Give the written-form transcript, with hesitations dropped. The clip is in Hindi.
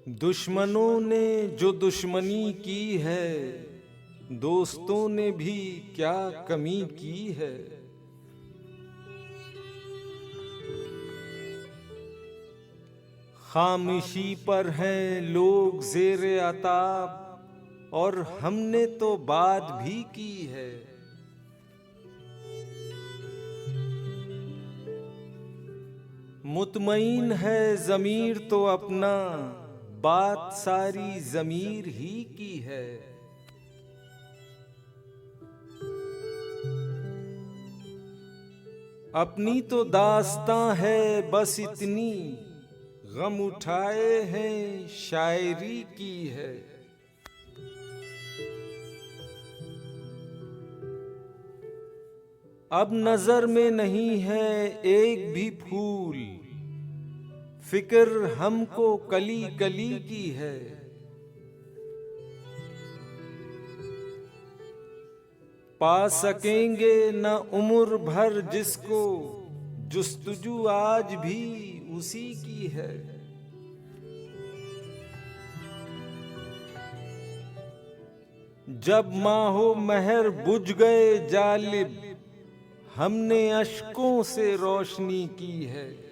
दुश्मनों ने जो दुश्मनी की है, दोस्तों ने भी क्या कमी की है। खामोशी पर हैं लोग ज़ेरे अताब, और हमने तो बात भी की है। मुतमईन है ज़मीर तो अपना, बात सारी ज़मीर ही की है। अपनी तो दास्तां है बस इतनी, गम उठाए हैं शायरी की है। अब नजर में नहीं है एक भी फूल, फिक्र हमको कली कली की है। पा सकेंगे न उम्र भर जिसको, जुस्तजू आज भी उसी की है। जब माहो महर बुझ गए जालिब, हमने अश्कों से रोशनी की है।